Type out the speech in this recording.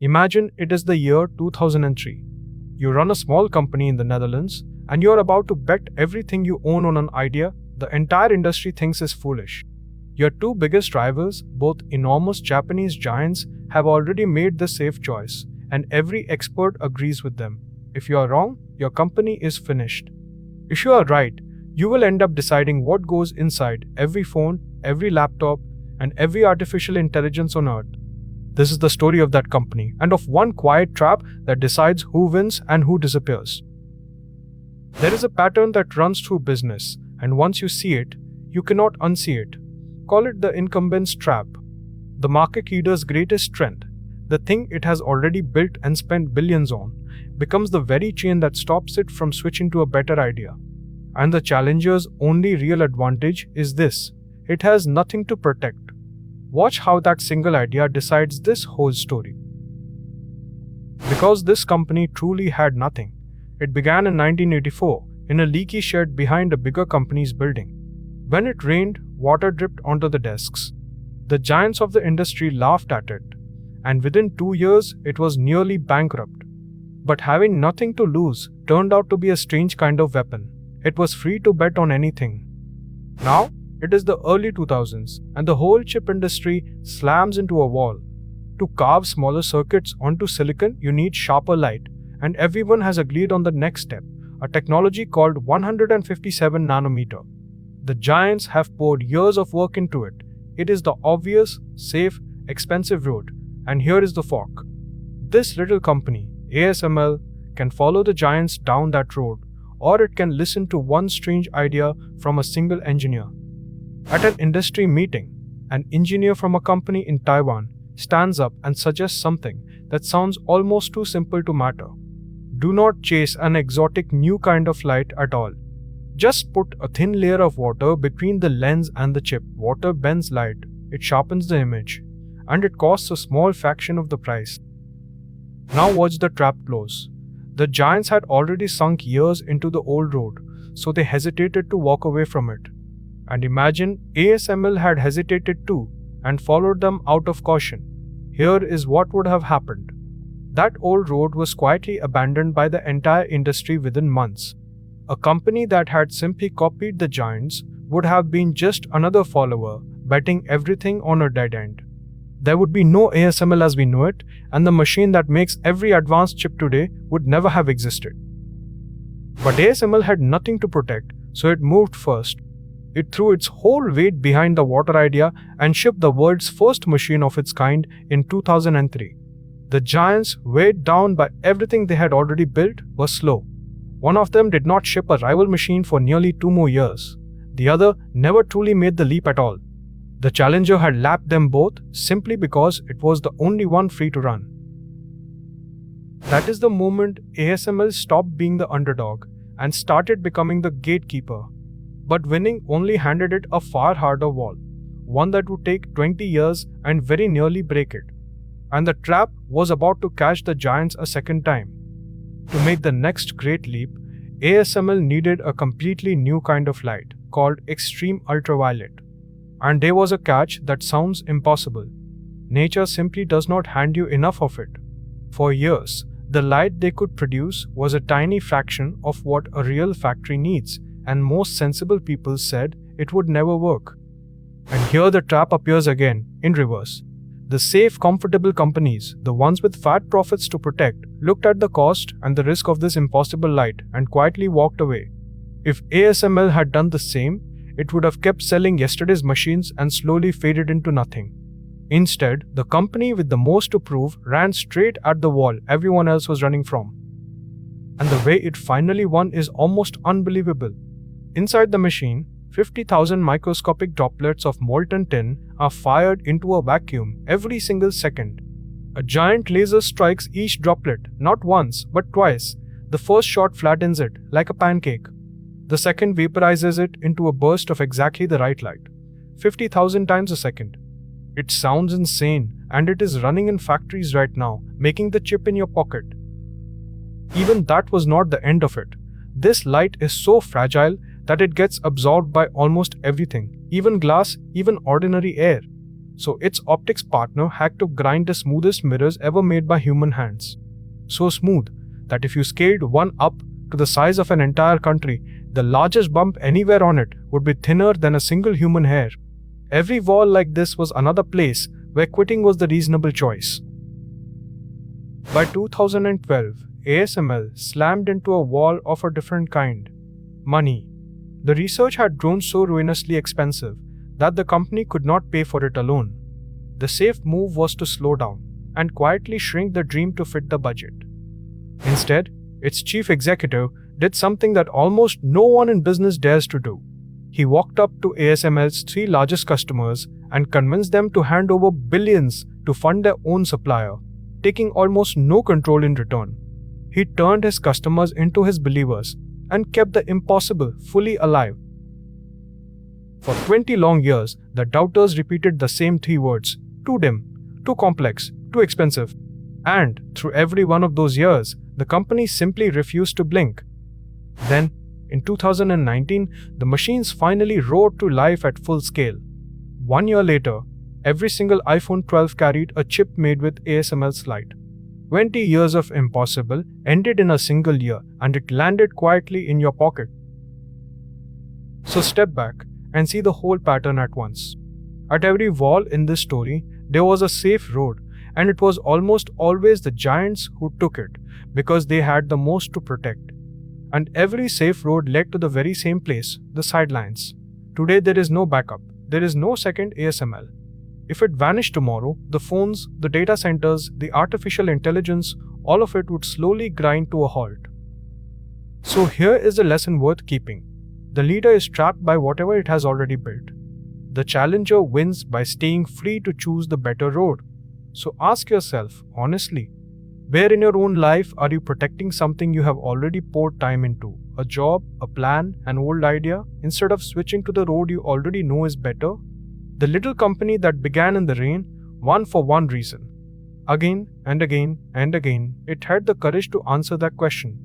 Imagine it is the year 2003. You run a small company in the Netherlands and you're about to bet everything you own on an idea the entire industry thinks is foolish. Your two biggest rivals, both enormous Japanese giants, have already made the safe choice, and every expert agrees with them. If you are wrong, your company is finished. If you are right, you will end up deciding what goes inside every phone, every laptop, and every artificial intelligence on Earth. This is the story of that company and of one quiet trap that decides who wins and who disappears. There is a pattern that runs through business, and once you see it, you cannot unsee it. Call it the incumbent's trap. The market leader's greatest strength, the thing it has already built and spent billions on, becomes the very chain that stops it from switching to a better idea. And the challenger's only real advantage is this: it has nothing to protect. Watch how that single idea decides this whole story. Because this company truly had nothing. It began in 1984 in a leaky shed behind a bigger company's building. When it rained, water dripped onto the desks. The giants of the industry laughed at it, and within 2 years it was nearly bankrupt. But having nothing to lose turned out to be a strange kind of weapon. It was free to bet on anything. Now, it is the early 2000s, and the whole chip industry slams into a wall. To carve smaller circuits onto silicon, you need sharper light, and everyone has agreed on the next step, a technology called 157 nanometer. The giants have poured years of work into it. It is the obvious, safe, expensive road, and here is the fork. This little company, ASML, can follow the giants down that road, or it can listen to one strange idea from a single engineer. At an industry meeting, an engineer from a company in Taiwan stands up and suggests something that sounds almost too simple to matter. Do not chase an exotic new kind of light at all. Just put a thin layer of water between the lens and the chip. Water bends light, it sharpens the image, and it costs a small fraction of the price. Now watch the trap close. The giants had already sunk years into the old road, so they hesitated to walk away from it. And imagine ASML had hesitated too and followed them out of caution. Here is what would have happened. That old road was quietly abandoned by the entire industry within months. A company that had simply copied the giants would have been just another follower, betting everything on a dead end. There would be no ASML as we know it, and the machine that makes every advanced chip today would never have existed. But ASML had nothing to protect, so it moved first. It threw its whole weight behind the water idea and shipped the world's first machine of its kind in 2003. The giants, weighed down by everything they had already built, were slow. One of them did not ship a rival machine for nearly 2 more years. The other never truly made the leap at all. The challenger had lapped them both simply because it was the only one free to run. That is the moment ASML stopped being the underdog and started becoming the gatekeeper. But winning only handed it a far harder wall, one that would take 20 years and very nearly break it. And the trap was about to catch the giants a second time. To make the next great leap, ASML needed a completely new kind of light called extreme ultraviolet. And there was a catch that sounds impossible. Nature simply does not hand you enough of it. For years, the light they could produce was a tiny fraction of what a real factory needs, and most sensible people said it would never work. And here the trap appears again, in reverse. The safe, comfortable companies, the ones with fat profits to protect, looked at the cost and the risk of this impossible light and quietly walked away. If ASML had done the same, it would have kept selling yesterday's machines and slowly faded into nothing. Instead, the company with the most to prove ran straight at the wall everyone else was running from. And the way it finally won is almost unbelievable. Inside the machine, 50,000 microscopic droplets of molten tin are fired into a vacuum every single second. A giant laser strikes each droplet, not once, but twice. The first shot flattens it, like a pancake. The second vaporizes it into a burst of exactly the right light. 50,000 times a second. It sounds insane, and it is running in factories right now, making the chip in your pocket. Even that was not the end of it. This light is so fragile that it gets absorbed by almost everything, even glass, even ordinary air. so its optics partner had to grind the smoothest mirrors ever made by human hands. So smooth that if you scaled one up to the size of an entire country, the largest bump anywhere on it would be thinner than a single human hair. Every wall like this was another place where quitting was the reasonable choice. By 2012, ASML slammed into a wall of a different kind: money. The research had grown so ruinously expensive that the company could not pay for it alone. The safe move was to slow down and quietly shrink the dream to fit the budget. Instead, its chief executive did something that almost no one in business dares to do. He walked up to ASML's 3 largest customers and convinced them to hand over billions to fund their own supplier, taking almost no control in return. He turned his customers into his believers and kept the impossible fully alive. For 20 long years, the doubters repeated the same 3 words: too dim, too complex, too expensive. And through every one of those years, the company simply refused to blink. Then, in 2019, the machines finally roared to life at full scale. 1 year later, every single iPhone 12 carried a chip made with ASML's light. 20 years of impossible ended in a single year, and it landed quietly in your pocket. So step back and see the whole pattern at once. At every wall in this story, there was a safe road, and it was almost always the giants who took it because they had the most to protect. And every safe road led to the very same place, the sidelines. Today there is no backup. There is no second ASML. If it vanished tomorrow, the phones, the data centers, the artificial intelligence, all of it would slowly grind to a halt. So here is a lesson worth keeping. The leader is trapped by whatever it has already built. The challenger wins by staying free to choose the better road. So ask yourself, honestly, where in your own life are you protecting something you have already poured time into? A job, a plan, an old idea, instead of switching to the road you already know is better? The little company that began in the rain won for one reason. Again and again and again, it had the courage to answer that question.